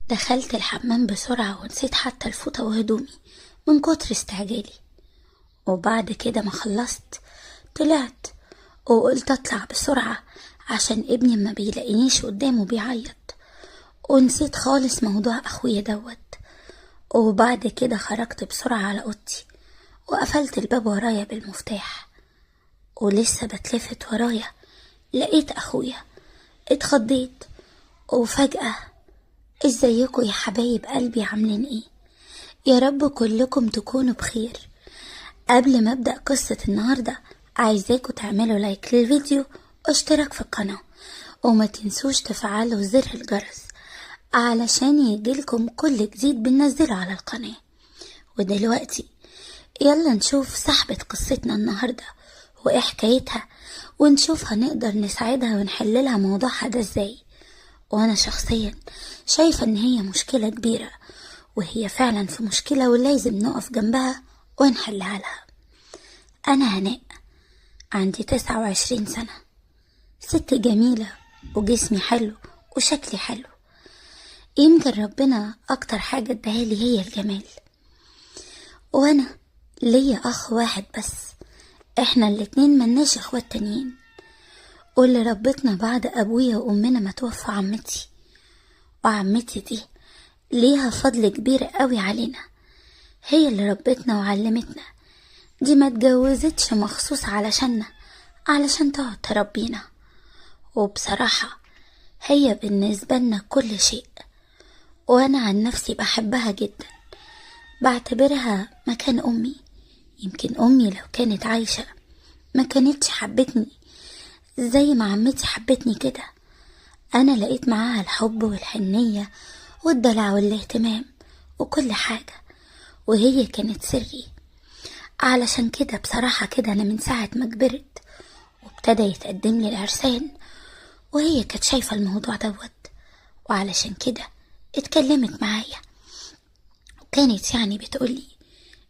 دخلت الحمام بسرعة ونسيت حتى الفوطة وهدومي من كتر استعجالي. وبعد كده ما خلصت طلعت وقلت اطلع بسرعة عشان ابني ما بيلاقينيش قدامه بيعيط، ونسيت خالص موضوع اخويا دوت. وبعد كده خرجت بسرعة على اوضتي وقفلت الباب ورايا بالمفتاح، ولسه بتلفت ورايا لقيت اخويا. اتخضيت وفجأة ازيكم يا حبايب قلبي، عاملين ايه؟ يا رب كلكم تكونوا بخير. قبل ما ابدأ قصة النهاردة عايزاكم تعملوا لايك للفيديو واشتراك في القناة، وما تنسوش تفعلوا زر الجرس علشان يجيلكم كل جديد بننزله على القناة. ودلوقتي يلا نشوف صاحبة قصتنا النهاردة وايه حكايتها، ونشوف هنقدر نساعدها ونحللها موضوعها ده ازاي. وانا شخصيا شايفة ان هي مشكلة كبيرة، وهي فعلا في مشكلة ولازم نقف جنبها ونحلها لها. انا هناء، عندي 29 سنة، ست جميلة وجسمي حلو وشكلي حلو. يمكن ربنا اكتر حاجة اداهالي هي الجمال. وانا ليا اخ واحد بس، احنا الاتنين ملناش اخوات تانيين، واللي ربتنا بعد ابويا وامنا ما توفى عمتي. وعمتي دي ليها فضل كبير قوي علينا، هي اللي ربتنا وعلمتنا. دي ما اتجوزتش مخصوص علشان تقعد تربينا، وبصراحة هي بالنسبة لنا كل شيء. وانا عن نفسي بحبها جدا، بعتبرها مكان امي. يمكن امي لو كانت عايشة ما كانتش حبتني زي ما عمتي حبتني كده. انا لقيت معاها الحب والحنية والدلع والاهتمام وكل حاجة، وهي كانت سري. علشان كده بصراحة كده انا من ساعة ما كبرت وابتدى يتقدم لي العرسان وهي كانت شايفة الموضوع دوت، وعلشان كده اتكلمت معايا، وكانت يعني بتقولي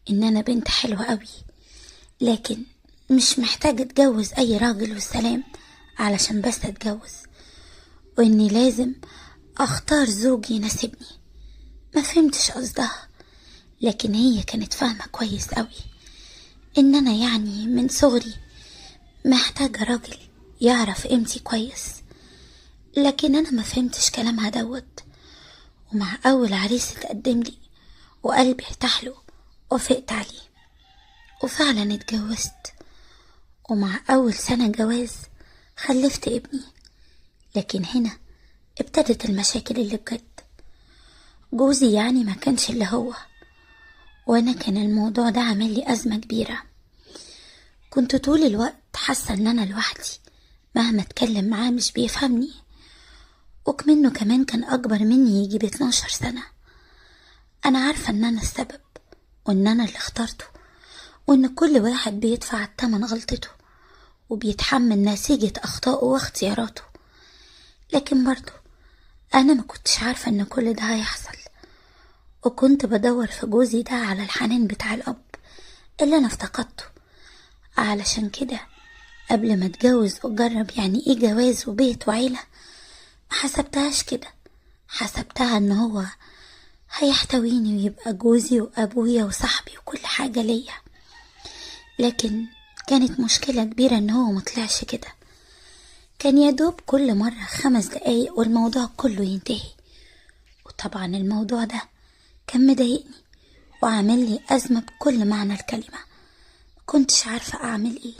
ان انا بنت حلوة قوي، لكن مش محتاجة اتجوز اي راجل والسلام علشان بس اتجوز، واني لازم اختار زوج يناسبني. ما فهمتش قصدها، لكن هي كانت فاهمة كويس قوي ان انا يعني من صغري محتاجة راجل يعرف قيمتي كويس. لكن انا ما فهمتش كلامها دوت، ومع اول عريس اتقدم لي وقلبي ارتاح له وافقت عليه، وفعلا اتجوزت. ومع اول سنة جواز خلفت ابني. لكن هنا ابتدت المشاكل اللي بجد. جوزي يعني ما كانش اللي هو، وانا كان الموضوع ده عامل لي ازمة كبيرة. كنت طول الوقت حاسة ان انا لوحدي، مهما اتكلم معاه مش بيفهمني. وكمنه كمان كان اكبر مني يجي ب12 سنة. انا عارفة ان انا السبب، وان انا اللي اخترته، وان كل واحد بيدفع الثمن غلطته وبيتحمل نتيجة اخطائه واختياراته. لكن برضو انا ما كنتش عارفة ان كل ده هيحصل، وكنت بدور في جوزي ده على الحنان بتاع الاب اللي انا افتقدته. علشان كده قبل ما اتجوز واجرب يعني ايه جواز وبيت وعيلة، ما حسبتهاش كده. حسبتها ان هو هيحتويني ويبقى جوزي وابويا وصاحبي وكل حاجة ليا. لكن كانت مشكلة كبيرة ان هو مطلعش كده. كان يدوب كل مرة 5 دقايق والموضوع كله ينتهي. وطبعا الموضوع ده كان مضايقني وعامل لي أزمة بكل معنى الكلمة. كنتش عارفة أعمل إيه،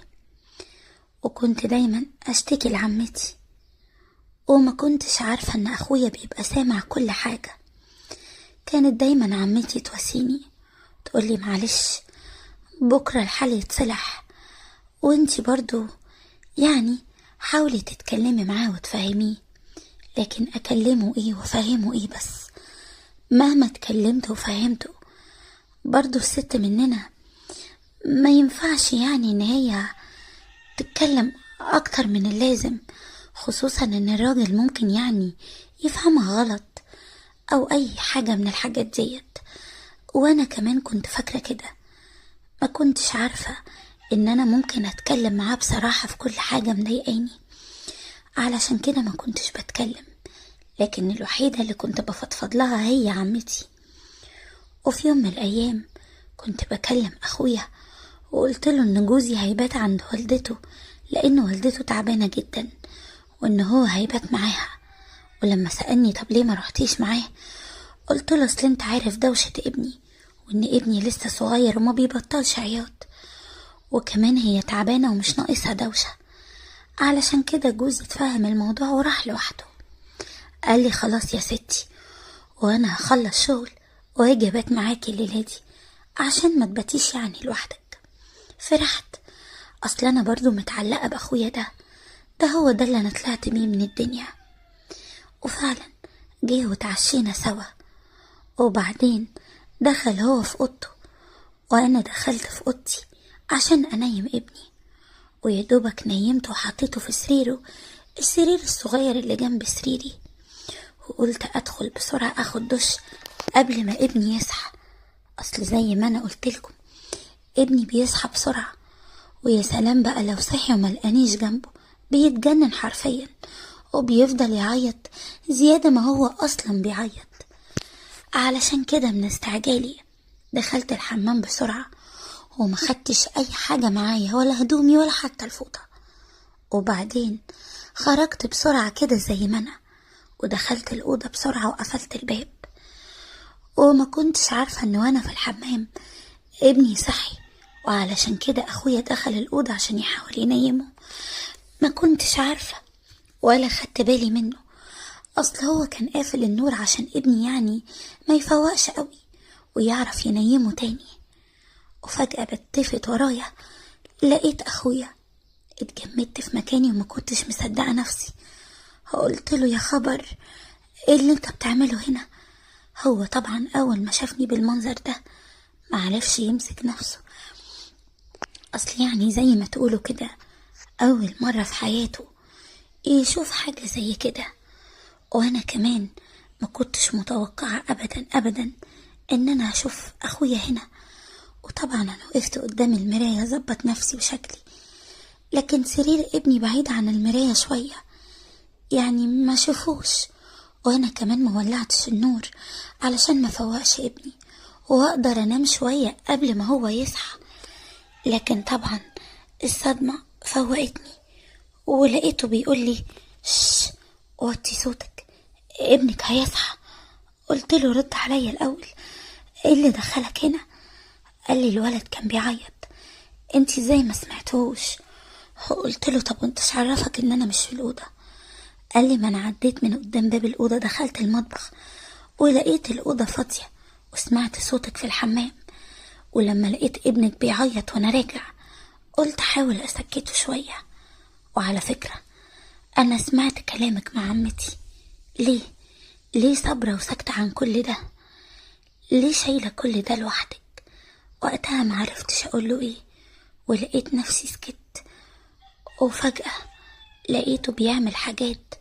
وكنت دايما أشتكي لعمتي، وما كنتش عارفة إن أخويا بيبقى سامع كل حاجة. كانت دايما عمتي تواسيني تقولي معلش بكرة الحال يتصلح، وانتي برضو يعني حاولي تتكلمي معاه وتفهميه. لكن أكلمه إيه وفهمه إيه؟ بس مهما اتكلمت وفهمته برضو الست مننا ما ينفعش يعني ان هي تتكلم اكتر من اللازم، خصوصا ان الراجل ممكن يعني يفهمها غلط او اي حاجة من الحاجات ديت. وانا كمان كنت فاكرة كده، ما كنتش عارفة ان انا ممكن اتكلم معاه بصراحة في كل حاجة مضايقاني. علشان كده ما كنتش بتكلم، لكن الوحيدة اللي كنت بفضفض لها هي عمتي. وفي يوم من الأيام كنت بكلم أخويا وقلت له إن جوزي هيبات عند والدته، لأن والدته تعبانة جدا وإن هو هيبات معاها. ولما سألني طب ليه ما رحتيش معاه، قلت له أصل انت عارف دوشة ابني، وإن ابني لسه صغير وما بيبطلش عياط، وكمان هي تعبانة ومش ناقصها دوشة. علشان كده جوزي اتفهم الموضوع وراح لوحده. قال لي خلاص يا ستي، وانا هخلص شغل واجي ابات معاكي الليلة دي عشان ما تباتيش يعني لوحدك. فرحت، اصل انا برضو متعلقة باخويا ده هو ده اللي انا طلعت بيه من الدنيا. وفعلا جه وتعشينا سوا، وبعدين دخل هو في اوضته وانا دخلت في اوضتي عشان انيم ابني، ويدوبك نيمته وحطيته في سريره، السرير الصغير اللي جنب سريري، وقلت ادخل بسرعة اخد دش قبل ما ابني يصحى. اصل زي ما انا قلتلكم ابني بيصحى بسرعة، ويا سلام بقى لو صحي وما لقانيش جنبه بيتجنن حرفيا، وبيفضل يعيط زيادة ما هو اصلا بيعيط. علشان كده من استعجالي دخلت الحمام بسرعة وما خدتش اي حاجة معايا ولا هدومي ولا حتى الفوطة، وبعدين خرجت بسرعة كده زي ما انا ودخلت الأوضة بسرعة وقفلت الباب. وما كنتش عارفة ان وانا في الحمام ابني صحي، وعلشان كده اخويا دخل الأوضة عشان يحاول ينيمه. ما كنتش عارفة ولا خدت بالي منه، اصل هو كان قافل النور عشان ابني يعني ما يفوقش قوي ويعرف ينيمه تاني. وفجأة بتفت ورايا لقيت اخويا. اتجمدت في مكاني وما كنتش مصدقة نفسي. قلت له يا خبر، ايه اللي انت بتعمله هنا؟ هو طبعا اول ما شافني بالمنظر ده معرفش يمسك نفسه، اصل يعني زي ما تقولوا كده اول مرة في حياته يشوف حاجة زي كده. وانا كمان ما كنتش متوقعة ابدا ابدا ان انا اشوف اخويا هنا. وطبعا انا وقفت قدام المراية اظبط نفسي وشكلي، لكن سرير ابني بعيد عن المراية شوية يعني ما شوفوش، وانا كمان ما ولعتش النور علشان ما فوقش ابني واقدر انام شوية قبل ما هو يصحى. لكن طبعا الصدمة فوقتني ولقيته بيقول لي شش وطي صوتك ابنك هيصحى. قلت له رد عليا الاول، ايه اللي دخلك هنا؟ قال لي الولد كان بيعيط، انتي زي ما سمعتوش. قلت له طب وانتش عرفك ان انا مش في الاوضه؟ قال لي ما انا عديت من قدام باب الاوضه دخلت المطبخ ولقيت الاوضه فاضيه وسمعت صوتك في الحمام، ولما لقيت ابنك بيعيط وانا راجع قلت حاول اسكته شويه. وعلى فكره انا سمعت كلامك مع عمتي، ليه صابره وساكته عن كل ده؟ ليه شايله كل ده لوحدك؟ وقتها معرفتش اقوله ايه ولقيت نفسي سكت. وفجأة لقيته بيعمل حاجات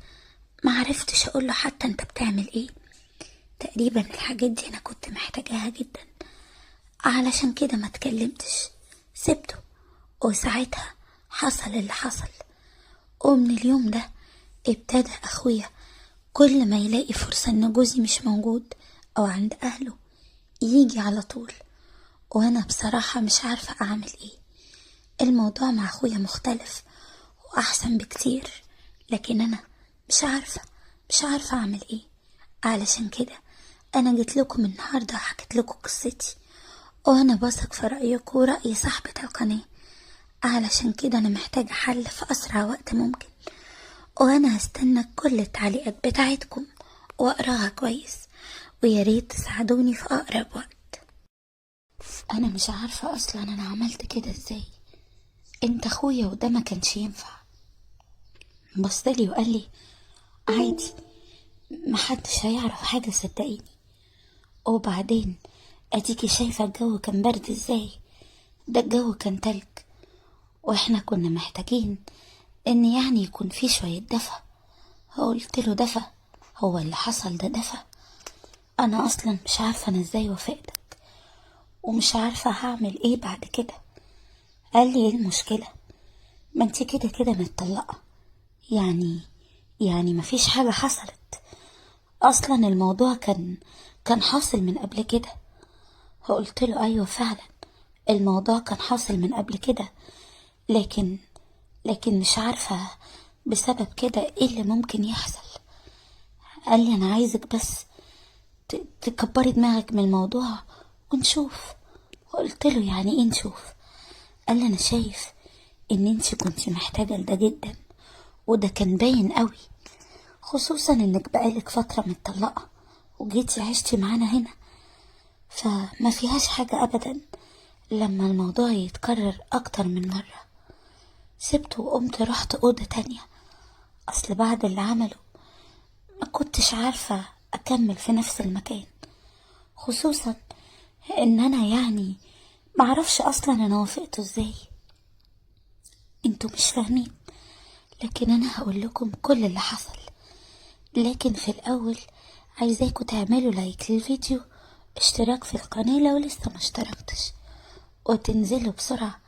معرفتش اقوله حتى انت بتعمل ايه. تقريبا الحاجات دي انا كنت محتاجاها جدا، علشان كده ما اتكلمتش سبته. وساعتها حصل اللي حصل، ومن اليوم ده ابتدى اخويا كل ما يلاقي فرصة ان جوزي مش موجود او عند اهله يجي على طول. وانا بصراحة مش عارفة اعمل ايه. الموضوع مع اخويا مختلف واحسن بكتير، لكن انا مش عارفة اعمل ايه. علشان كده انا جيت لكم النهاردة وحكيت لكم قصتي، وانا بثق في رأيكم ورأي صاحبة القناة. علشان كده انا محتاجة حل في اسرع وقت ممكن، وانا هستنى كل التعليقات بتاعتكم واقراها كويس، ويا ريت تساعدوني في اقرب وقت. انا مش عارفة اصلا انا عملت كده ازاي، انت اخويا وده ما كانش ينفع. بصلي وقال لي عادي محدش هيعرف حاجة صدقيني. وبعدين اديكي شايفة الجو كان برد ازاي، ده الجو كان تلج، واحنا كنا محتاجين ان يعني يكون في شوية دفى. قلت له دفى؟ هو اللي حصل ده دفى؟ انا اصلا مش عارفة انا ازاي وافقتك ومش عارفة هعمل ايه بعد كده. قال لي ايه المشكلة؟ ما انتي كده كده متطلقة، يعني مفيش حاجة حصلت. اصلا الموضوع كان حاصل من قبل كده. فقلت له ايوه فعلا، الموضوع كان حاصل من قبل كده، لكن مش عارفة بسبب كده ايه اللي ممكن يحصل. قال لي انا عايزك بس تكبري دماغك من الموضوع ونشوف. وقلت له يعني ايه نشوف؟ قال لي انا شايف ان انتي كنتي محتاجة لده جدا، وده كان باين قوي، خصوصا انك بقالك فترة متطلقة وجيتي عشتي معانا هنا، فما فيهاش حاجة ابدا لما الموضوع يتكرر اكتر من مرة. سبته وقمت رحت اوضة تانية، اصل بعد اللي عمله ما كنتش عارفة اكمل في نفس المكان، خصوصا ان انا يعني معرفش اصلا انا وافقته ازاي. انتوا مش فاهمين، لكن انا هقول لكم كل اللي حصل. لكن في الاول عايزاكم تعملوا لايك للفيديو، اشتراك في القناة لو لسه ما اشتركتش، وتنزلوا بسرعة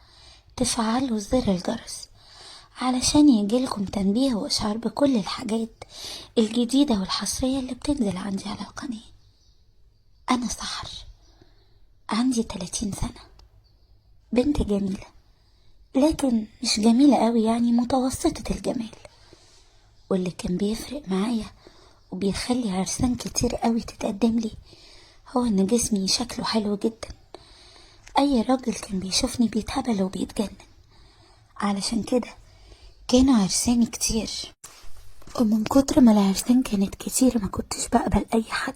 تفعلوا زر الجرس علشان يجيلكم تنبيه واشعار بكل الحاجات الجديدة والحصرية اللي بتنزل عندي على القناة. انا سحر، عندي 30 سنة، بنت جميلة، لكن مش جميلة قوي، يعني متوسطة الجمال. واللي كان بيفرق معايا وبيخلي عرسان كتير قوي تتقدم لي هو ان جسمي شكله حلو جدا. اي راجل كان بيشوفني بيتهبل وبيتجنن، علشان كده كانوا عرساني كتير. ومن كتر ما العرسان كانت كتير ما كنتش بقبل اي حد.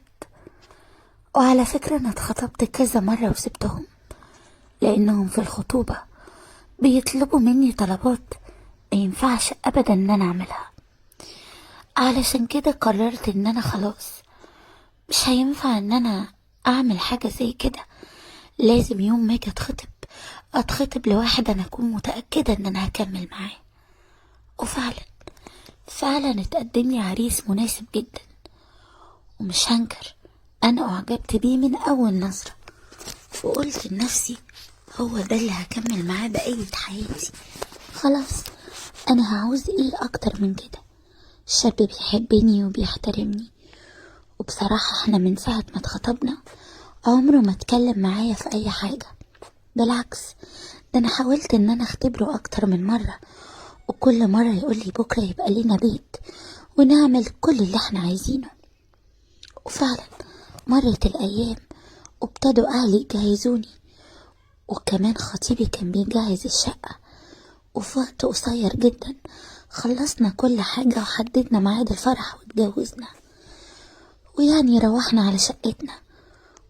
وعلى فكرة انا اتخطبت كذا مرة وسبتهم، لانهم في الخطوبة بيطلبوا مني طلبات ما ينفعش ابدا ان انا اعملها. علشان كده قررت ان انا خلاص مش هينفع ان انا اعمل حاجة زي كده. لازم يوم ما اجي اتخطب لواحد انا اكون متأكدة ان انا هكمل معاه. وفعلا اتقدم لي عريس مناسب جدا، ومش هنكر انا اعجبت بيه من اول نظرة، وقلت لنفسي هو ده اللي هكمل معاه بقية حياتي. خلاص، انا هعوز ايه اكتر من كده؟ شاب بيحبني وبيحترمني. وبصراحة احنا من ساعة ما اتخطبنا عمره ما اتكلم معايا في اي حاجة، بالعكس ده انا حاولت ان انا اختبره اكتر من مرة، وكل مرة يقولي بكرة يبقى لينا بيت ونعمل كل اللي احنا عايزينه. وفعلا مرت الايام وابتدوا اهلي يجهزوني، وكمان خطيبي كان بيجهز الشقة، وفي وقت قصير جدا خلصنا كل حاجة وحددنا ميعاد الفرح واتجوزنا. ويعني روحنا على شقتنا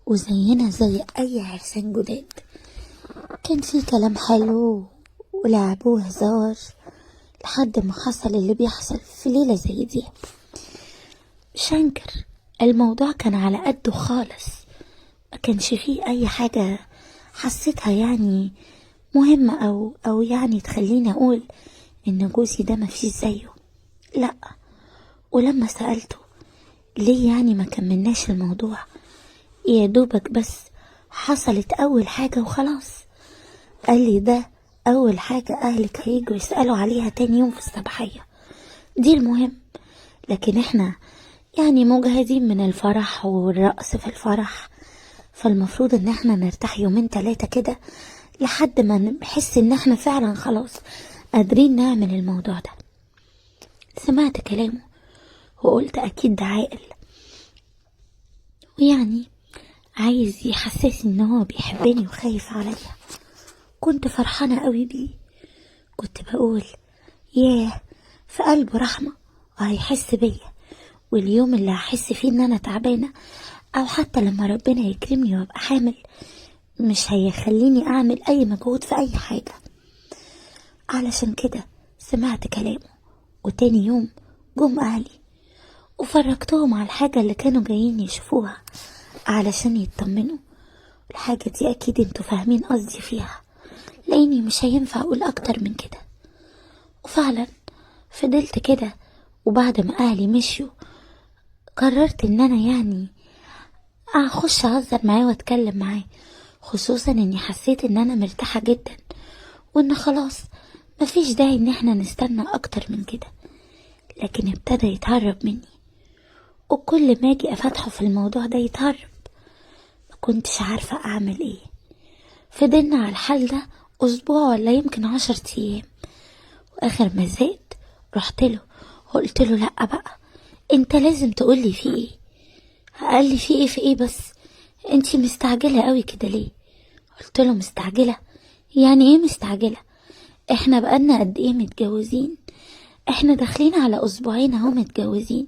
وزينا زي اي عرسان جداد. كان في كلام حلو ولعب وهزار لحد ما حصل اللي بيحصل في ليلة زي دي. مش هنكر الموضوع كان على قده خالص، ما كانش فيه اي حاجة حسيتها يعني مهمة او يعني تخليني اقول ان جوزي ده ما فيش زيه، لا. ولما سألته ليه يعني ما كملناش الموضوع، يا دوبك بس حصلت اول حاجة وخلاص. قال لي ده اول حاجة اهلك هيجوا يسألوا عليها تاني يوم في الصباحية، دي المهم. لكن احنا يعني مجهدين من الفرح والرقص في الفرح، فالمفروض ان احنا نرتاح يومين 3 كده لحد ما نحس ان احنا فعلا خلاص قادرين نعمل الموضوع ده. سمعت كلامه وقلت اكيد ده عاقل، ويعني عايز يحسسني ان هو بيحبني وخايف عليا. كنت فرحانة قوي بيه، كنت بقول ياه في قلبه رحمة وهيحس بيا، واليوم اللي هحس فيه ان انا تعبانة او حتى لما ربنا يكرمني وابقى حامل مش هيخليني اعمل اي مجهود في اي حاجة. علشان كده سمعت كلامه، وتاني يوم جم اهلي وفرجتهم على الحاجة اللي كانوا جايين يشوفوها علشان يطمنوا. الحاجة دي اكيد انتوا فاهمين قصدي فيها، لاني مش هينفع اقول اكتر من كده. وفعلا فضلت كده، وبعد ما اهلي مشيوا قررت ان انا يعني اخش اهزر معاه واتكلم معاه، خصوصا اني حسيت ان انا مرتاحة جدا، وان خلاص مفيش داعي ان احنا نستنى اكتر من كده. لكن ابتدى يتهرب مني، وكل ما اجي افتحه في الموضوع ده يتهرب. ما كنتش عارفة اعمل ايه. فضلنا على الحال ده اسبوع ولا يمكن 10 ايام، واخر ما زهقت رحت له وقلت له لا بقى، انت لازم تقولي في ايه. قال لي في ايه بس، انتي مستعجلة قوي كده ليه؟ قلت له مستعجلة؟ يعني ايه مستعجلة؟ احنا بقالنا قد ايه متجوزين؟ احنا داخلين على اسبوعين اهو متجوزين،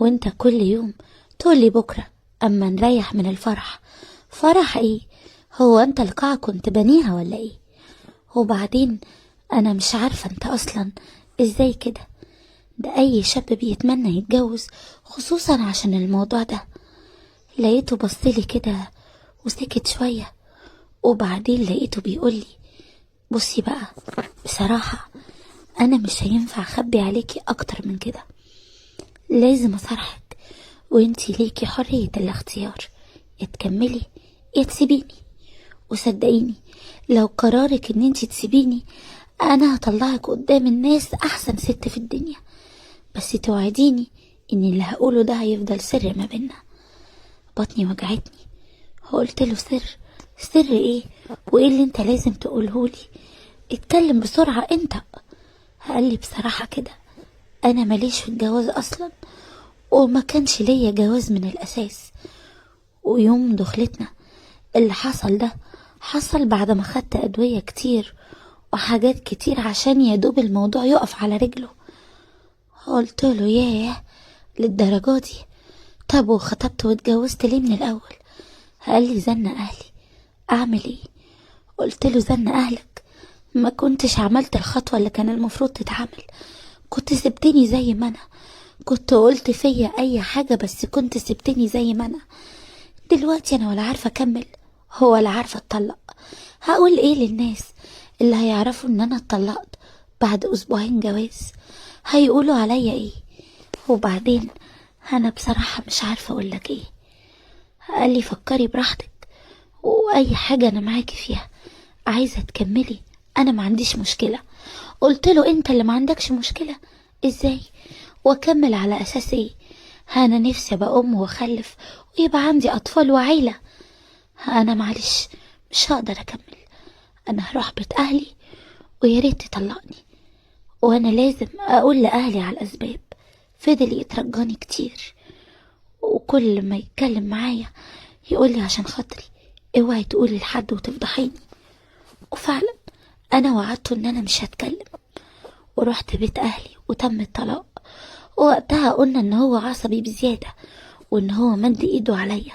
وانت كل يوم تقولي بكرة اما نريح من الفرح. فرح ايه؟ هو انت القاعة كنت بنيها ولا ايه؟ وبعدين انا مش عارفة انت اصلا ازاي كده. ده اي شاب بيتمنى يتجوز خصوصا عشان الموضوع ده. لقيته بصلي كده وسكت شوية، وبعدين لقيته بيقولي بصي بقى، بصراحة انا مش هينفع اخبي عليكي اكتر من كده، لازم اصارحك، وانتي ليكي حرية الاختيار، يا تكملي يا تسيبيني. وصدقيني لو قرارك ان انتي تسيبيني انا هطلعك قدام الناس احسن ست في الدنيا، بس توعديني ان اللي هقوله ده هيفضل سر ما بينا. بطني وجعتني. قلت له سر ايه؟ وايه اللي انت لازم تقولهولي؟ اتكلم بسرعة انت. قال لي بصراحة كده انا ماليش في الجواز اصلا، وما كانش ليا جواز من الاساس. ويوم دخلتنا اللي حصل ده حصل بعد ما خدت ادوية كتير وحاجات كتير عشان يدوب الموضوع يقف على رجله. قلت له ياه للدرجة دي؟ طب وخطبت واتجوزت ليه من الاول؟ قال لي زن اهلي. اعمل ايه؟ قلت له زن اهلك؟ ما كنتش عملت الخطوة اللي كان المفروض تتعمل، كنت سبتني زي ما انا، كنت قلت فيا اي حاجة بس كنت سبتني زي ما انا. دلوقتي انا ولا عارفة اكمل ولا عارفة اتطلق. هقول ايه للناس اللي هيعرفوا ان انا اتطلقت بعد اسبوعين جواز؟ هيقولوا عليا ايه؟ وبعدين انا بصراحة مش عارفة اقولك ايه. قال لي فكري براحتك، واي حاجة انا معاكي فيها، عايزة تكملي انا ما عنديش مشكلة. قلت له انت اللي ما عندكش مشكلة؟ ازاي؟ واكمل على اساس ايه؟ انا نفسي ابقى ام واخلف ويبقى عندي اطفال وعيلة. انا معلش مش هقدر اكمل، انا هروح بيت اهلي ويا ريت تطلقني. وانا لازم اقول لاهلي على الاسباب. فضل يترجاني كتير، وكل ما يتكلم معايا يقولي عشان خاطري اوعي تقولي لحد وتفضحيني. وفعلا انا وعدته ان انا مش هتكلم، ورحت بيت اهلي وتم الطلاق. ووقتها قلنا ان هو عصبي بزيادة وان هو مد ايده عليا،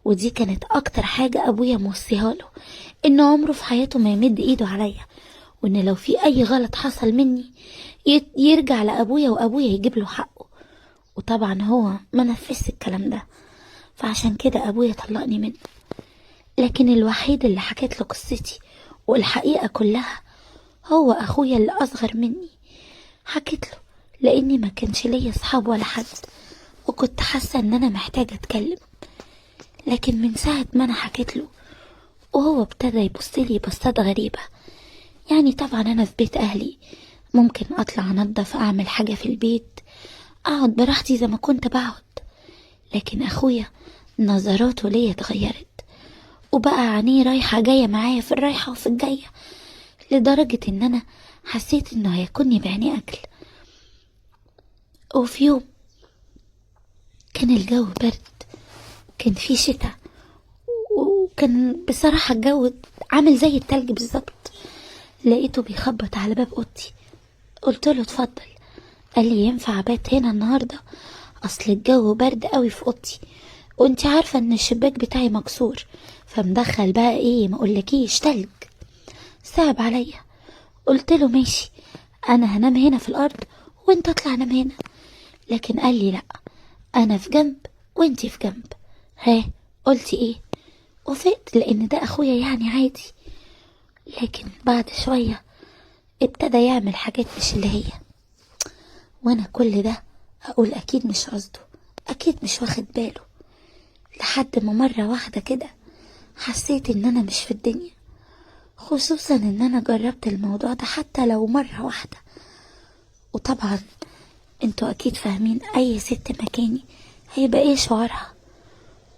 ودي كانت اكتر حاجة ابويا موصيها له، ان عمره في حياته ما يمد ايده عليا، وان لو في اي غلط حصل مني يرجع لابويا وابويا يجيب له حقه. وطبعا هو ما نفذش الكلام ده، فعشان كده ابويا طلقني منه. لكن الوحيد اللي حكيت له قصتي والحقيقة كلها هو اخويا اللي اصغر مني. حكيت له لاني ما كانش ليا اصحاب ولا حد، وكنت حاسة ان انا محتاجة اتكلم. لكن من ساعة ما انا حكيت له وهو ابتدى يبصلي بصات غريبة. يعني طبعا انا في بيت اهلي ممكن اطلع انضف اعمل حاجة في البيت اقعد براحتي زي ما كنت بقعد، لكن اخويا نظراته ليا اتغيرت، وبقى عينيه رايحة جاية معايا في الرايحة وفي الجاية، لدرجة ان انا حسيت انه هياكلني بعيني اكل. وفي يوم كان الجو برد، كان في شتاء، وكان بصراحة الجو عامل زي التلج بالظبط. لقيته بيخبط على باب اوضتي. قلت له اتفضل. قال لي ينفع ابات هنا النهارده؟ اصل الجو برد قوي في اوضتي، وانت عارفه ان الشباك بتاعي مكسور، فمدخل بقى ايه ما اقولكيش تلج. صعب عليا. قلت له ماشي، انا هنام هنا في الارض وانت اطلع نام هنا. لكن قال لي لا، انا في جنب وانتي في جنب. ها قلتي ايه؟ وافقت لان ده اخويا يعني عادي. لكن بعد شويه ابتدى يعمل حاجات مش اللي هي، وانا كل ده اقول اكيد مش قصده، اكيد مش واخد باله. لحد ما مرة واحدة كده حسيت ان انا مش في الدنيا، خصوصا ان انا جربت الموضوع ده حتى لو مرة واحدة. وطبعا انتوا اكيد فاهمين اي ست مكاني هيبقى ايه شعورها.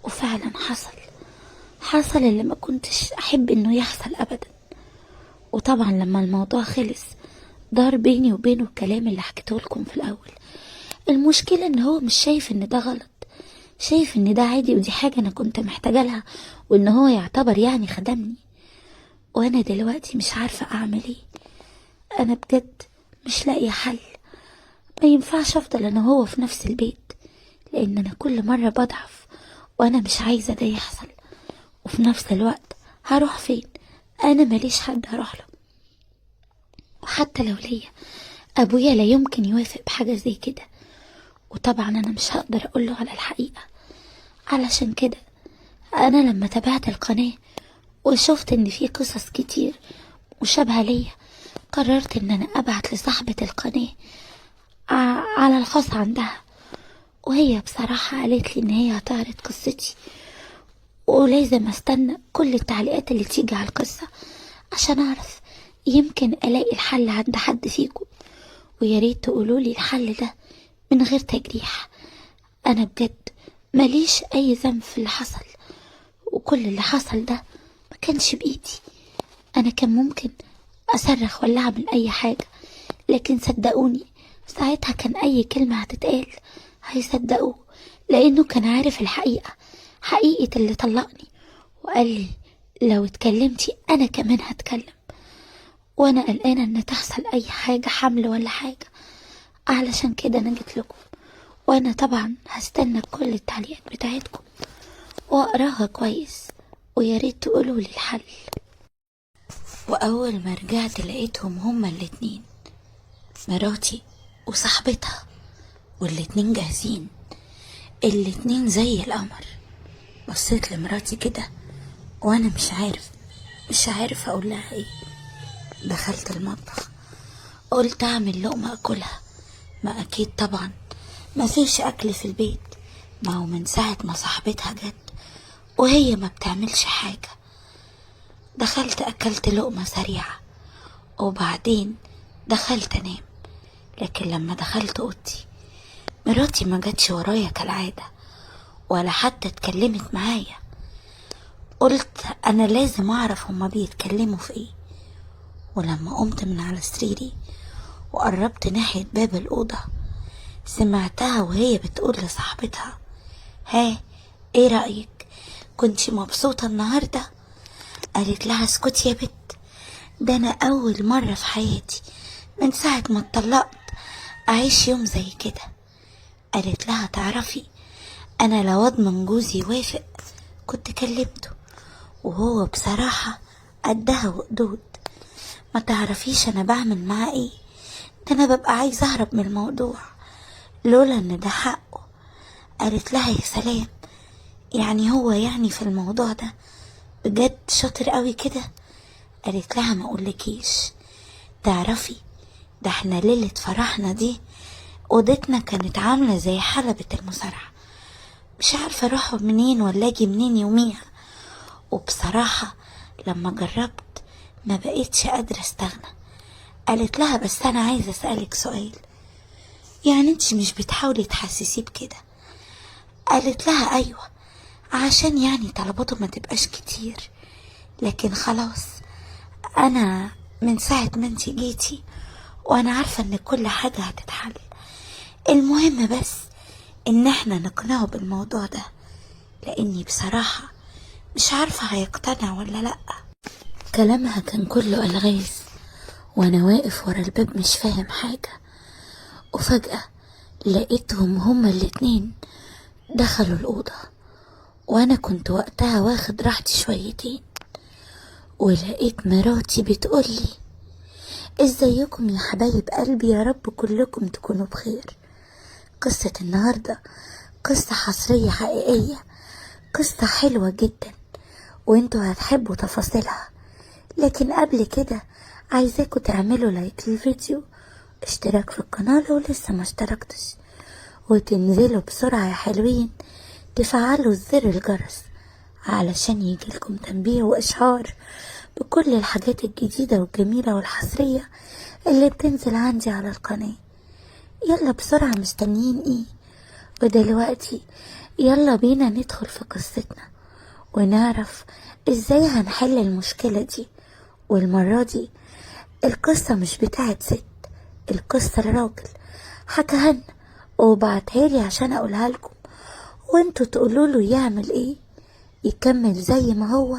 وفعلا حصل اللي ما كنتش احب انه يحصل ابدا. وطبعا لما الموضوع خلص دار بيني وبينه الكلام اللي حكيته لكم في الاول. المشكلة ان هو مش شايف ان ده غلط، شايف ان ده عادي ودي حاجة انا كنت محتاجة لها، وان هو يعتبر يعني خدمني. وانا دلوقتي مش عارفة اعمل ايه. انا بجد مش لاقية حل. ما ينفعش افضل انا وهو في نفس البيت، لان انا كل مرة بضعف وانا مش عايزة ده يحصل. وفي نفس الوقت هروح فين؟ انا ماليش حد هروح له. وحتى لو ليا ابويا لا يمكن يوافق بحاجة زي كده. وطبعا انا مش هقدر اقوله على الحقيقة. علشان كده انا لما تابعت القناة وشفت ان في قصص كتير مشابهة ليا، قررت ان انا ابعت لصاحبة القناة على الخاص عندها. وهي بصراحة قالت لي ان هي هتعرض قصتي، ولازم استنى كل التعليقات اللي تيجي على القصة عشان اعرف يمكن الاقي الحل عند حد فيكم. وياريت تقولولي الحل ده من غير تجريح. انا بجد ماليش اي ذنب في اللي حصل، وكل اللي حصل ده ما كانش بايدي. انا كان ممكن اصرخ ولا اعمل اي حاجة، لكن صدقوني ساعتها كان اي كلمة هتتقال هيصدقوه، لانه كان عارف الحقيقة، حقيقة اللي طلقني. وقال لي لو اتكلمتي انا كمان هتكلم. وانا قلقانة ان تحصل اي حاجة، حمل ولا حاجة. علشان كده انا جيت لكم، وانا طبعا هستنى كل التعليقات بتاعتكم واقراها كويس، وياريت تقولوا لي الحل. واول ما رجعت لقيتهم هما الاتنين، مراتي وصاحبتها، والاتنين جاهزين، الاتنين زي القمر. بصيت لمراتي كده وانا مش عارف اقول لها ايه. دخلت المطبخ قلت اعمل لقمة اكلها. ما اكيد طبعا ما فيش اكل في البيت، ما هو من ساعة ما صاحبتها جت وهي ما بتعملش حاجة. دخلت اكلت لقمة سريعة وبعدين دخلت انام. لكن لما دخلت اوضتي مراتي ما جاتش ورايا كالعادة، ولا حتى اتكلمت معايا. قلت انا لازم اعرف هما بيتكلموا في ايه. ولما قمت من على سريري وقربت ناحية باب الأوضة سمعتها وهي بتقول لصاحبتها: ها، ايه رأيك؟ كنتي مبسوطة النهاردة؟ قالت لها: اسكتي يا بت، ده انا اول مرة في حياتي من ساعة ما اتطلقت اعيش يوم زي كده. قالت لها: تعرفي انا لو اضمن جوزي وافق كنت كلمته، وهو بصراحة قدها وقدود. ما تعرفيش انا بعمل معاه ايه؟ ده انا ببقى عايزة اهرب من الموضوع لولا ان ده حقه. قالت لها: يا سلام، يعني هو يعني في الموضوع ده بجد شاطر قوي كده؟ قالت لها: ما اقولكيش، تعرفي ده احنا ليلة فرحنا دي اوضتنا كانت عاملة زي حلبة المصارعة، مش عارفة اروح منين ولا اجي منين يوميها. وبصراحة لما جربت ما بقيتش قادرة استغنى. قالت لها: بس انا عايزة اسألك سؤال، يعني انت مش بتحاولي تحسسيه بكده؟ قالت لها: ايوه، عشان يعني طلباته ما تبقاش كتير. لكن خلاص، انا من ساعة ما انت جيتي وانا عارفة ان كل حاجة هتتحل. المهم بس ان احنا نقنعه بالموضوع ده، لاني بصراحة مش عارفة هيقتنع ولا لأ. كلامها كان كله ألغاز، وانا واقف ورا الباب مش فاهم حاجة. وفجأة لقيتهم هما الاتنين دخلوا الأوضة، وانا كنت وقتها واخد راحتي شويتين. ولقيت مراتي بتقولي: ازيكم يا حبايب قلبي، يا رب كلكم تكونوا بخير. قصة النهاردة قصة حصرية حقيقية، قصة حلوة جدا وانتوا هتحبوا تفاصيلها. لكن قبل كده عايزاكم تعملوا لايك للفيديو، اشتراك في القناة لو لسه ما اشتركتش، وتنزلوا بسرعة يا حلوين تفعلوا زر الجرس علشان يجيلكم تنبيه وإشعار بكل الحاجات الجديدة والجميلة والحصرية اللي بتنزل عندي على القناة. يلا بسرعة، مستنيين ايه؟ ودلوقتي يلا بينا ندخل في قصتنا ونعرف ازاي هنحل المشكلة دي. والمرة دي القصة مش بتاعت ست، القصة الراجل حكاها لنا وبعتها لي عشان اقولها لكم، وانتوا تقولوا له يعمل ايه، يكمل زي ما هو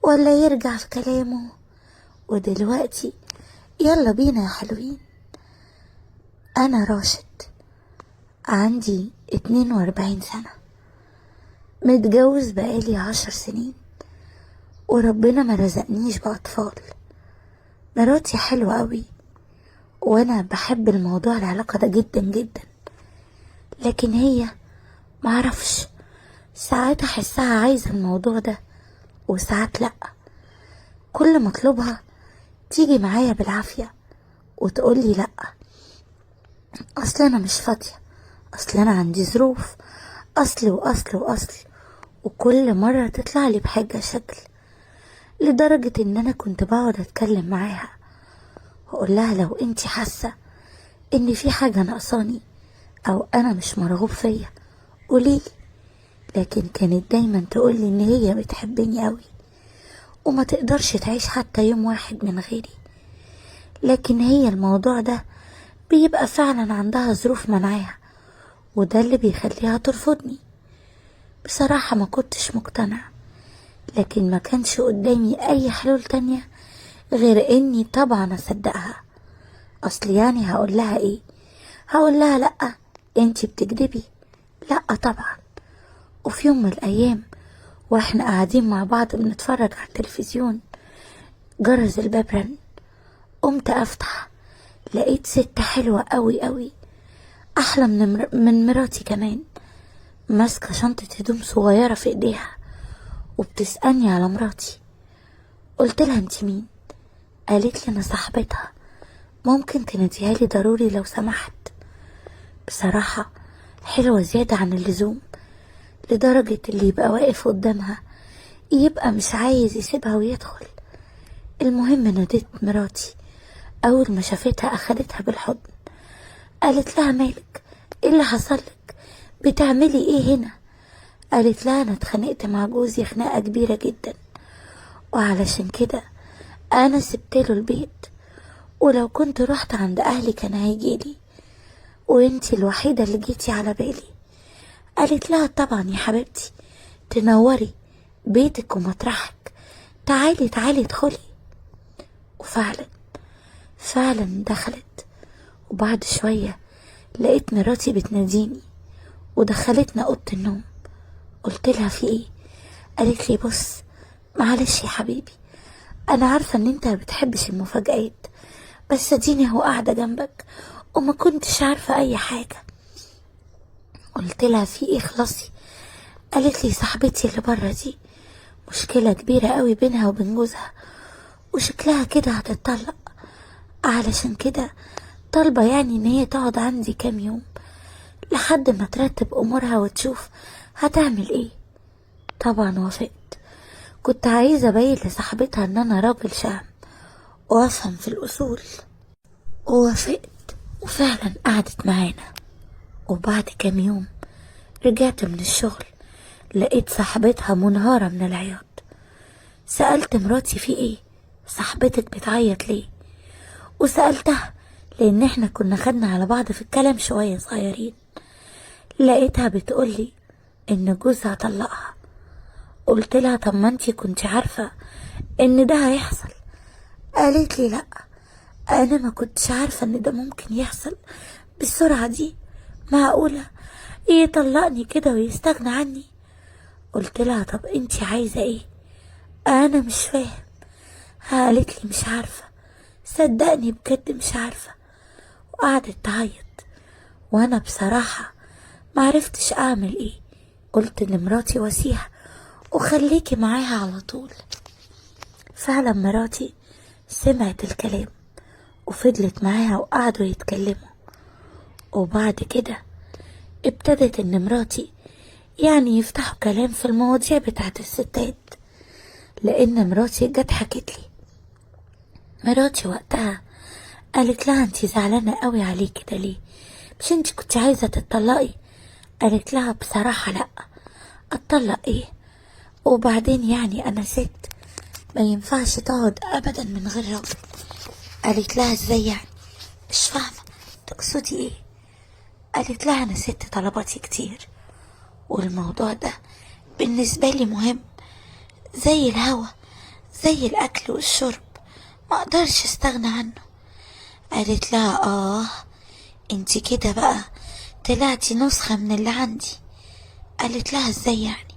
ولا يرجع في كلامه. ودلوقتي يلا بينا يا حلوين. انا راشد، عندي 42 سنة، متجوز بقالي 10 سنين، وربنا ما رزقنيش بأطفال. مراتي حلوة قوي وانا بحب الموضوع العلاقة ده جدا جدا، لكن هي معرفش، ساعات احسها عايزة الموضوع ده وساعات لأ. كل ما اطلبها تيجي معايا بالعافية وتقولي لأ، اصل انا مش فاضية، اصل انا عندي ظروف، اصل واصل واصل، وكل مرة تطلع لي بحاجة شكل، لدرجة ان انا كنت بقعد اتكلم معاها واقول لها لو انتي حاسة ان في حاجة ناقصاني او انا مش مرغوب فيا قوليلي. لكن كانت دايما تقولي ان هي بتحبني قوي وما تقدرش تعيش حتى يوم واحد من غيري، لكن هي الموضوع ده بيبقى فعلا عندها ظروف منعاها، وده اللي بيخليها ترفضني. بصراحة ما كنتش مقتنع، لكن ما كانش قدامي اي حلول تانية غير اني طبعا اصدقها. اصل يعني هقول لها ايه؟ هقول لها لأ انتي بتكدبي؟ لأ طبعا. وفي يوم من الايام واحنا قاعدين مع بعض بنتفرج على التلفزيون، جرس الباب رن، قمت افتح، لقيت ست حلوة قوي قوي، احلى من مراتي كمان، ماسكة شنطة هدوم صغيرة في ايديها وبتسألني على مراتي. قلت لها انت مين؟ قالت لي انا صاحبتها، ممكن تناديها لي ضروري لو سمحت. بصراحة حلوة زيادة عن اللزوم، لدرجة اللي يبقى واقف قدامها يبقى مش عايز يسيبها ويدخل. المهم ناديت مراتي، اول ما شافتها اخدتها بالحضن، قالت لها مالك؟ ايه اللي حصلك؟ بتعملي ايه هنا؟ قالت لها انا اتخانقت مع جوزي خناقة كبيرة جدا، وعلشان كده انا سبتله البيت، ولو كنت رحت عند اهلي كان هيجيلي، وانتي الوحيدة اللي جيتي على بالي. قالت لها طبعا يا حبيبتي، تنوري بيتك ومطرحك، تعالي تعالي ادخلي. وفعلا دخلت، وبعد شوية لقيت مراتي بتناديني ودخلتنا اوضه النوم. قلت لها في ايه؟ قالت لي بص، معلش يا حبيبي، انا عارفه ان انت ما بتحبش المفاجآت، بس اديني اهو قاعده جنبك وما كنتش عارفه اي حاجه. قلت لها في ايه؟ خلصي. قالت لي صاحبتي اللي بره دي مشكله كبيره قوي بينها وبين جوزها، وشكلها كده هتتطلق، علشان كده طالبه يعني ان هي تقعد عندي كام يوم لحد ما ترتب امورها وتشوف هتعمل ايه. طبعا وافقت، كنت عايزة ابين لصاحبتها ان انا راجل شهم وافهم في الاصول. ووافقت وفعلا قعدت معانا، وبعد كام يوم رجعت من الشغل لقيت صاحبتها منهارة من العياط. سألت مراتي في ايه؟ صاحبتك بتعيط ليه؟ وسألتها لان احنا كنا خدنا على بعض في الكلام شوية صغيرين. لقيتها بتقولي ان جوزها طلقها. قلت لها طب ما انتي كنتي عارفة ان ده هيحصل؟ قالت لي لا، انا ما كنتش عارفة ان ده ممكن يحصل بالسرعة دي، معقولة يطلقني كده ويستغنى عني؟ قلت لها طب انتي عايزة ايه؟ انا مش فاهم. قالت لي مش عارفة، صدقني بجد مش عارفة، وقعدت تعيط. وانا بصراحة معرفتش اعمل ايه، قلت لمراتي واسيها وخليكي معاها على طول. فعلا مراتي سمعت الكلام وفضلت معاها وقعدوا يتكلموا. وبعد كده ابتدت ان مراتي يعني يفتحوا كلام في المواضيع بتاعت الستات، لان مراتي جت حكت لي. مراتي وقتها قالت لها انتي زعلانة قوي عليه كده ليه؟ مش انتي كنت عايزة تتطلقي؟ قالت لها بصراحة لأ، اتطلق ايه؟ وبعدين يعني انا ست، ما ينفعش تقعد ابدا من غير راجل. قالت لها ازاي يعني؟ مش فاهمة تقصدي ايه؟ قالت لها انا ست طلباتي كتير، والموضوع ده بالنسبة لي مهم زي الهوا، زي الاكل والشرب، ما اقدرش استغنى عنه. قالت لها انتي كده بقى طلعتي نسخة من اللي عندي. قالت لها ازاي يعني؟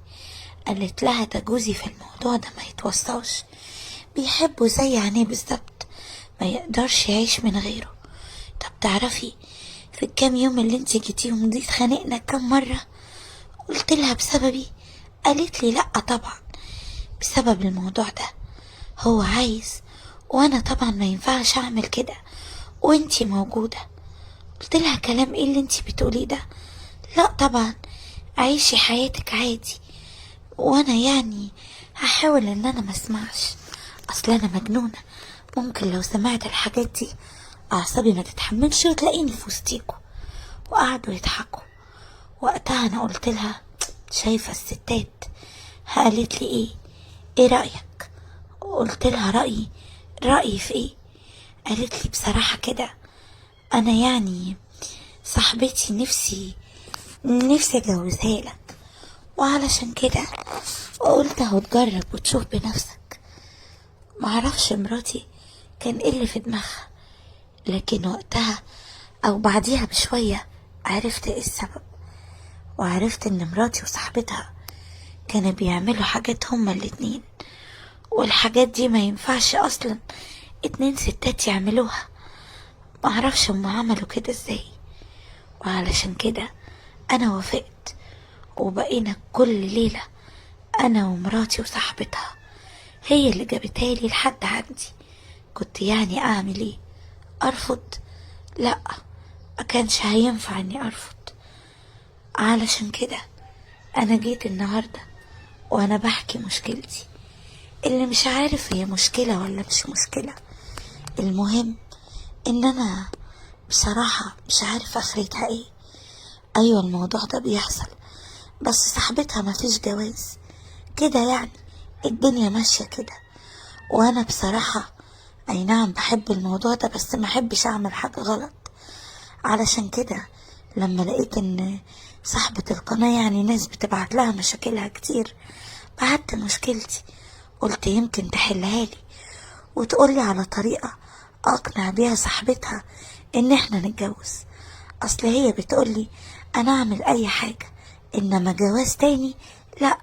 قالت لها ده جوزي في الموضوع ده ما يتوصاش، بيحبه زي عينيه بالظبط، ما يقدرش يعيش من غيره. طب تعرفي في الكام يوم اللي انت جيتيهم دي اتخانقنا كام مرة؟ قلت لها بسببي؟ قالت لي لا طبعا بسبب الموضوع ده، هو عايز وانا طبعا ما ينفعش اعمل كده وانتي موجودة. قلت لها كلام ايه اللي انتي بتقوليه ده؟ لا طبعا عيشي حياتك عادي، وانا يعني هحاول ان انا ما اسمعش، اصل انا مجنونة، ممكن لو سمعت الحاجات دي اعصابي ما تتحملش وتلاقيني في وسطيكوا. وقعدوا يضحكوا. وقتها انا قلت لها شايفة الستات؟ قالت لي ايه رأيك؟ قلت لها رأيي في ايه؟ قالت لي بصراحة كده انا يعني صاحبتي نفسي اجوزها لك، وعلشان كده قلت اهو تجرب وتشوف بنفسك. معرفش مراتي كان ايه اللي في دماغها، لكن وقتها او بعديها بشوية عرفت ايه السبب، وعرفت ان مراتي وصاحبتها كانوا بيعملوا حاجات هما الاتنين، والحاجات دي ما ينفعش اصلا اتنين ستات يعملوها. معرفش هما عملوا كده ازاي، وعلشان كده انا وافقت، وبقينا كل ليلة انا ومراتي وصاحبتها، هي اللي جابتها لي لحد عندي. كنت يعني اعمل ايه؟ ارفض؟ لا، ما كانش هينفع اني ارفض. علشان كده انا جيت النهاردة وانا بحكي مشكلتي، اللي مش عارف هي مشكلة ولا مش مشكلة. المهم ان انا بصراحة مش عارف اخرتها ايه. ايوه الموضوع ده بيحصل، بس صاحبتها مفيش جواز كده يعني، الدنيا ماشية كده. وانا بصراحة اي نعم بحب الموضوع ده، بس ما احبش اعمل حاجة غلط. علشان كده لما لقيت ان صاحبة القناة يعني ناس بتبعت لها مشاكلها كتير، بعت مشكلتي، قلت يمكن تحلها لي وتقولي على طريقة اقنع بيها صاحبتها ان احنا نتجوز. اصل هي بتقولي انا اعمل اي حاجة، انما جواز تاني لا.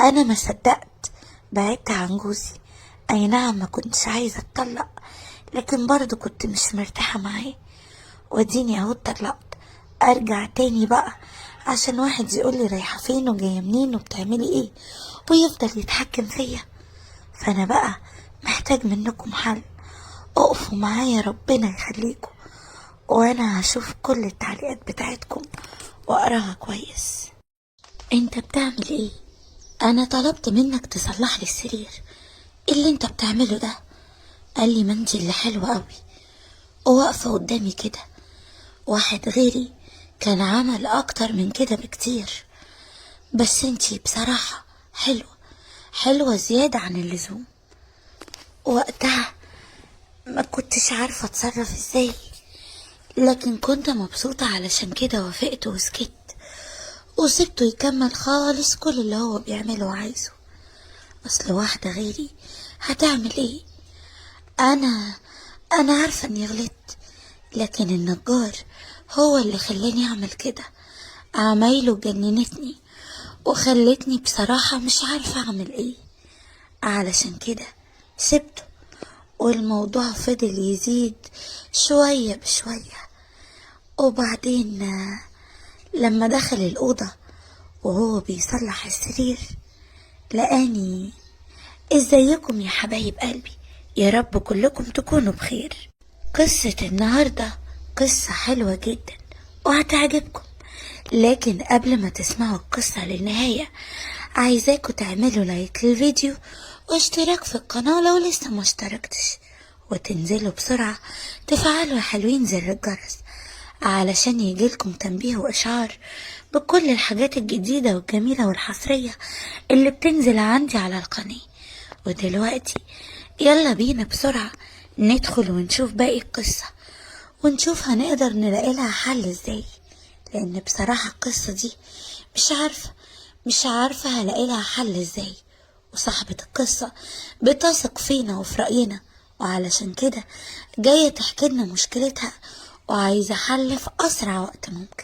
انا ما صدقت، بعدت عن جوزي. اي نعم ما كنتش عايزة اتطلق، لكن برضو كنت مش مرتاحة معاه، وديني اهو اتطلقت. ارجع تاني بقى عشان واحد يقولي رايحة فين وجاية منين وبتعملي ايه، ويفضل يتحكم فيا؟ فانا بقى محتاج منكم حل، اقفوا معايا ربنا يخليكم، وانا هشوف كل التعليقات بتاعتكم واقراها كويس. انت بتعمل ايه؟ انا طلبت منك تصلح لي السرير، إيه اللي انت بتعمله ده؟ قال لي ما انت اللي حلوة قوي. وواقفة قدامي كده، واحد غيري كان عمل اكتر من كده بكتير، بس انتي بصراحة حلوة زيادة عن اللزوم. وقتها ما كنتش عارفة اتصرف ازاي، لكن كنت مبسوطة، علشان كده وافقت وسكت وسبته يكمل خالص كل اللي هو بيعمله وعايزه. اصل واحدة غيري هتعمل ايه؟ انا عارفة اني غلطت، لكن النجار هو اللي خلاني اعمل كده. عمايله جننتني وخلتني بصراحة مش عارفة اعمل ايه. علشان كده سبته، والموضوع فضل يزيد شوية بشوية. وبعدين لما دخل الأوضة وهو بيصلح السرير لقاني. ازيكم يا حبايب قلبي، يا رب كلكم تكونوا بخير. قصة النهاردة قصة حلوة جدا وهتعجبكم، لكن قبل ما تسمعوا القصة للنهاية عايزاكم تعملوا لايك للفيديو واشتراك في القناة لو لسه ما اشتركتش، وتنزلوا بسرعة تفعلوا يا حلوين زر الجرس علشان يجيلكم تنبيه وإشعار بكل الحاجات الجديدة والجميلة والحصرية اللي بتنزل عندي على القناة. ودلوقتي يلا بينا بسرعة ندخل ونشوف باقي القصة، ونشوف هنقدر نلاقي لها حل ازاي، لان بصراحة القصة دي مش عارفة هلاقي لها حل ازاي. وصاحبة القصة بتثق فينا وفي رأينا، وعلشان كده جاية تحكي لنا مشكلتها وعايزة حل في أسرع وقت ممكن.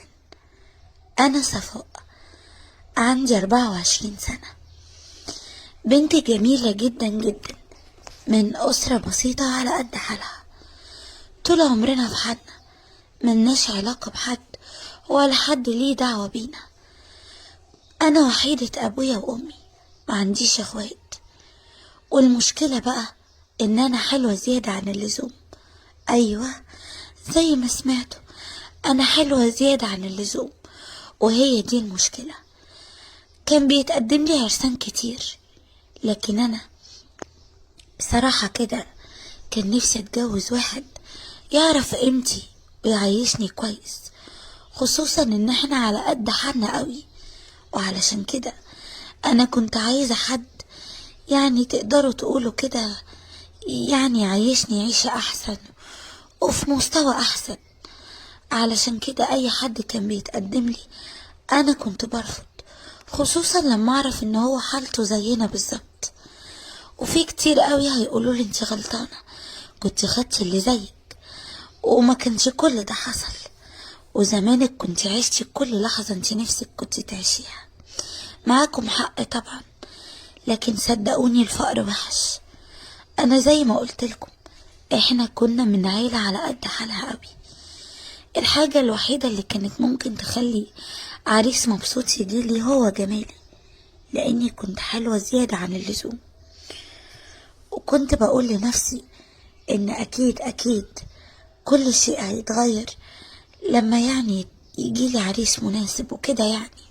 أنا صفاء، عندي 24 سنة، بنت جميلة جدا جدا، من أسرة بسيطة على قد حالها. طول عمرنا في حالنا، ملناش علاقة بحد ولا حد ليه دعوة بينا. أنا وحيدة أبويا وأمي، معنديش أخوات. والمشكلة بقى إن أنا حلوة زيادة عن اللزوم. أيوة، زي ما سمعتوا، أنا حلوة زيادة عن اللزوم، وهي دي المشكلة. كان بيتقدم لي عرسان كتير، لكن أنا بصراحة كده كان نفسي أتجوز واحد يعرف قيمتي ويعيشني كويس، خصوصا إن احنا على قد حالنا قوي. وعلشان كده أنا كنت عايزة حد، يعني تقدروا تقولوا كده، يعني يعيشني عيشة أحسن وفي مستوى أحسن. علشان كده أي حد كان بيتقدم لي أنا كنت برفض، خصوصا لما أعرف إن هو حالته زينا بالظبط. وفي كتير قوي هيقولوا لي انت غلطانة، كنت خدتي اللي زيك وما كانش كل ده حصل، وزمانك كنت عشتي كل لحظة انت نفسك كنت تعيشيها. معاكم حق طبعا، لكن صدقوني الفقر وحش. انا زي ما قلت لكم، احنا كنا من عيلة على قد حالها قوي. الحاجة الوحيدة اللي كانت ممكن تخلي عريس مبسوط يجيلي هو جمالي، لاني كنت حلوة زيادة عن اللزوم. وكنت بقول لنفسي ان اكيد كل شيء هيتغير لما يعني يجيلي عريس مناسب وكده يعني.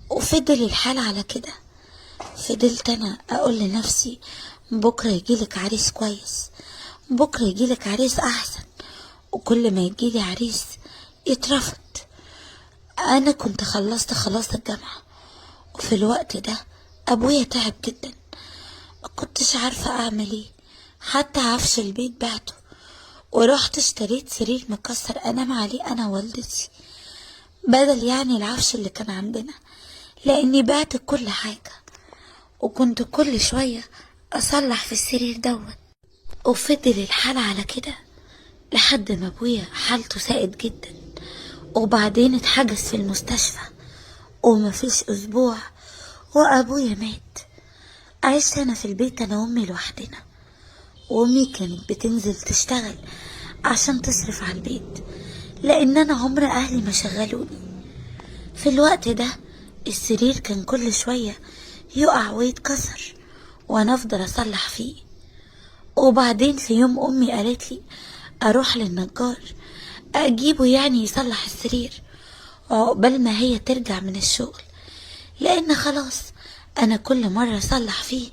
وفضل الحال على كده. فضلت انا اقول لنفسي بكرة يجيلك عريس كويس، بكرة يجيلك عريس احسن، وكل ما يجيلي عريس يترفض. انا كنت خلصت خلاص الجامعة، وفي الوقت ده ابويا تعب جدا، ما كنتش عارفة اعمل ايه. حتى عفش البيت بعته، ورحت اشتريت سرير مكسر انام عليه انا ووالدتي، بدل يعني العفش اللي كان عندنا، لاني بعت كل حاجة. وكنت كل شوية اصلح في السرير دوت. وفضل الحال على كده لحد ما ابويا حالته ساءت جدا، وبعدين اتحجز في المستشفى، ومفيش اسبوع وابويا مات. عشت انا في البيت انا وامي لوحدنا، وامي كانت بتنزل تشتغل عشان تصرف على البيت، لان انا عمر اهلي ما شغلوني. في الوقت ده السرير كان كل شوية يقع ويتكسر، وانا افضل اصلح فيه. وبعدين في يوم امي قالت لي اروح للنجار اجيبه يعني يصلح السرير عقبال ما هي ترجع من الشغل، لان خلاص انا كل مرة اصلح فيه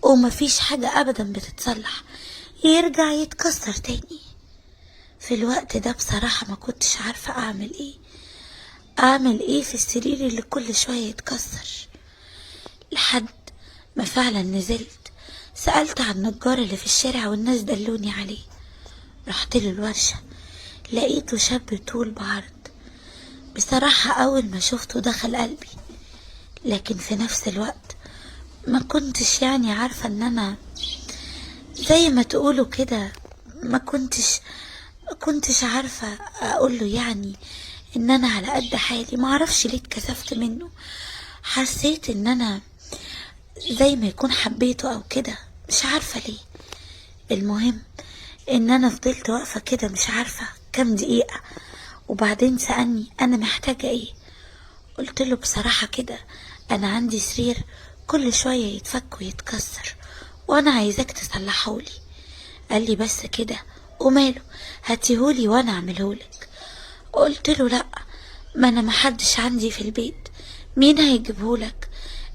ومفيش حاجة ابدا بتتصلح، يرجع يتكسر تاني. في الوقت ده بصراحة ما كنتش عارفة اعمل ايه في السرير اللي كل شوية يتكسر. لحد ما فعلا نزلت سألت عن النجار اللي في الشارع والناس دلوني عليه. رحت له الورشة، لقيته شاب طول بعرض. بصراحة اول ما شفته دخل قلبي، لكن في نفس الوقت ما كنتش يعني عارفة ان انا زي ما تقولوا كده، ما كنتش عارفة اقوله يعني ان انا على قد حالي. ما اعرفش ليه اتكسفت منه، حسيت ان انا زي ما يكون حبيته او كده، مش عارفة ليه. المهم ان انا فضلت واقفة كده مش عارفة كام دقيقة، وبعدين سألني انا محتاجة ايه. قلت له بصراحة كده انا عندي سرير كل شوية يتفك ويتكسر وانا عايزاك تصلحهولي. قال لي بس كده وماله، هاتيهولي وانا اعملهولك. قلت له لا، ما انا محدش عندي في البيت، مين هيجيبهولك؟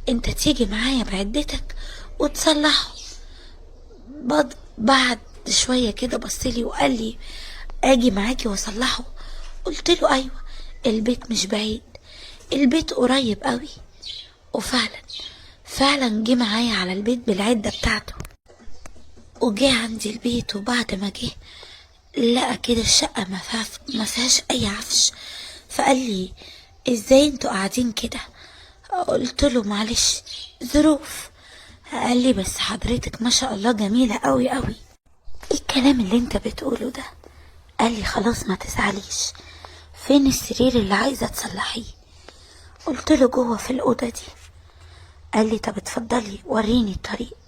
انت تيجي معايا بعدتك وتصلحه. بعد شوية كده بصلي وقال لي اجي معاكي واصلحه. قلت له ايوه، البيت مش بعيد، البيت قريب قوي. وفعلا جه معايا على البيت بالعدة بتاعته، وجه عندي البيت، وبعد ما جه لقى كده الشقة ما فيهاش اي عفش. فقال لي ازاي انتوا قاعدين كده؟ قلت له معلش، ظروف. قال لي بس حضرتك ما شاء الله جميلة قوي قوي. ايه الكلام اللي انت بتقوله ده؟ قال لي خلاص ما تزعليش، فين السرير اللي عايزة تصلحيه؟ قلت له جوه في الأوضة دي. قال لي طب اتفضلي وريني الطريق.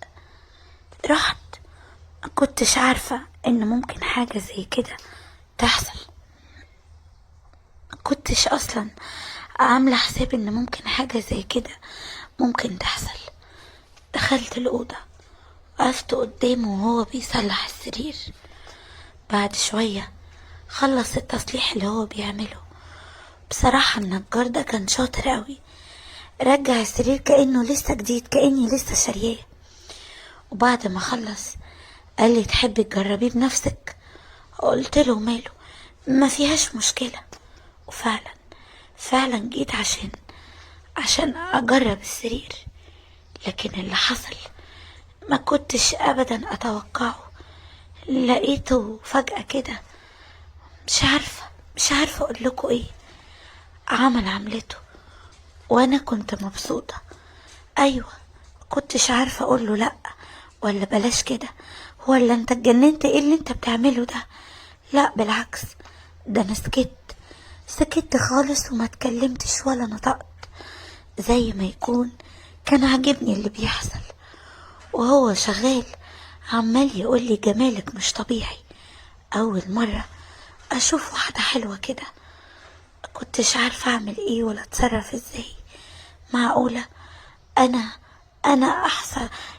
رحت. ما كنتش عارفة ان ممكن حاجة زي كده تحصل، ما كنتش اصلا عاملة حساب ان ممكن حاجة زي كده ممكن تحصل. دخلت الأوضة، وقفت قدامه وهو بيصلح السرير. بعد شوية خلص التصليح اللي هو بيعمله. بصراحة النجار ده كان شاطر قوي، رجع السرير كأنه لسه جديد، كأني لسه شارياه. وبعد ما خلص قال لي تحبي تجربيه بنفسك؟ قلت له ماله، ما فيهاش مشكلة. وفعلا جيت عشان اجرب السرير. لكن اللي حصل ما كنتش ابدا اتوقعه. لقيته فجأة كده، مش عارفة اقول لكم ايه، عمل عملته وانا كنت مبسوطة. ايوه، كنتش عارفة اقول له لا ولا بلاش كده، ولا انت اتجننت، ايه اللي انت بتعمله ده؟ لا بالعكس، ده انا سكت خالص وما اتكلمتش ولا نطقت، زي ما يكون كان عاجبني اللي بيحصل. وهو شغال عمال يقول لي جمالك مش طبيعي، اول مرة اشوف واحدة حلوة كده. كنتش عارفة اعمل ايه ولا اتصرف ازاي. معقولة انا انا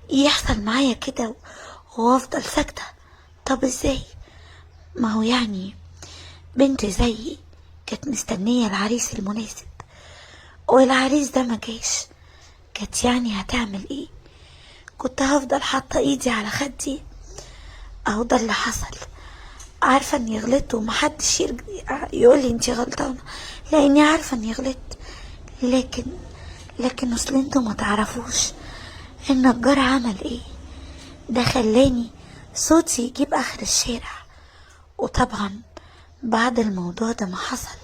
يحصل معايا كده وافضل ساكتة؟ طب ازاي؟ ما هو يعني بنت زيي كانت مستنية العريس المناسب، والعريس ده ما جاش، كانت يعني هتعمل ايه؟ كنت هفضل حاطة ايدي على خدي؟ اهو ده اللي حصل. عارفة اني غلطت ومحدش يقولي انتي غلطانة، لاني عارفة اني غلطت. لكن اصل انتوا ما تعرفوش النجار عمل ايه. ده خلاني صوتي يجيب اخر الشارع. وطبعا بعد الموضوع ده ما حصل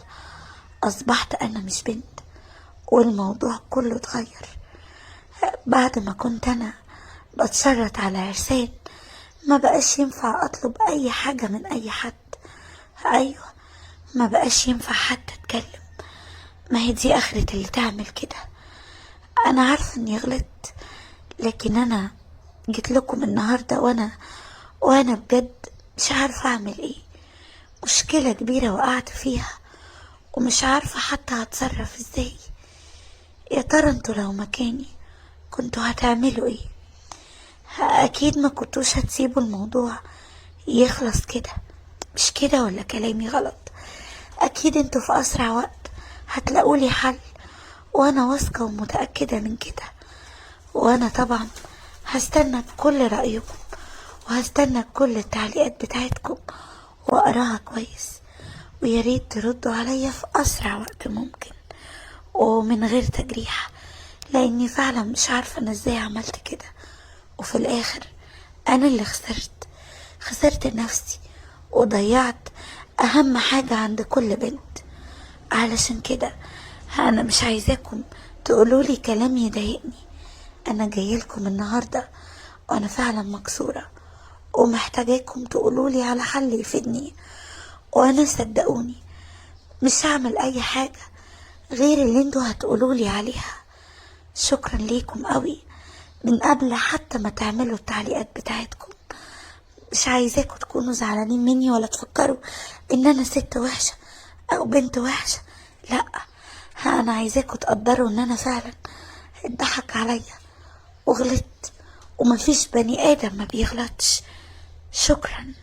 اصبحت انا مش بنت، والموضوع كله اتغير. بعد ما كنت انا بتشرط على عرسان، ما بقاش ينفع اطلب اي حاجة من اي حد. ايوه، ما بقاش ينفع حتى اتكلم. ما هي دي اخرة اللي تعمل كده. انا عارفة اني غلطت، لكن انا جيت لكم النهاردة وانا بجد مش عارفة اعمل ايه. مشكلة كبيرة وقعت فيها، ومش عارفة حتى هتصرف ازاي. يا ترى انتوا لو مكاني كنتوا هتعملوا ايه؟ اكيد ما كنتوش هتسيبوا الموضوع يخلص كده، مش كده ولا كلامي غلط؟ اكيد انتوا في اسرع وقت هتلاقولي حل، وانا واثقة ومتأكدة من كده. وانا طبعا هستنى كل رأيكم، وهستنى كل التعليقات بتاعتكم واقراها كويس، ويا ريت تردوا عليا في اسرع وقت ممكن ومن غير تجريح، لاني فعلا مش عارفة انا ازاي عملت كده. وفي الاخر انا اللي خسرت نفسي، وضيعت اهم حاجة عند كل بنت. علشان كده انا مش عايزاكم تقولولي كلام يضايقني. انا جايلكم النهاردة وانا فعلا مكسورة، ومحتاجاكم تقولولي على حل يفيدني. وانا صدقوني مش هعمل اي حاجة غير اللي انتوا هتقولولي عليها. شكرا ليكم قوي من قبل حتى ما تعملوا التعليقات بتاعتكم. مش عايزاكم تكونوا زعلانين مني ولا تفكروا ان انا ست وحشة او بنت وحشة. لا، انا عايزاكم تقدروا ان انا فعلا اتضحك عليا وغلطت، ومفيش بني ادم ما بيغلطش. شكرا.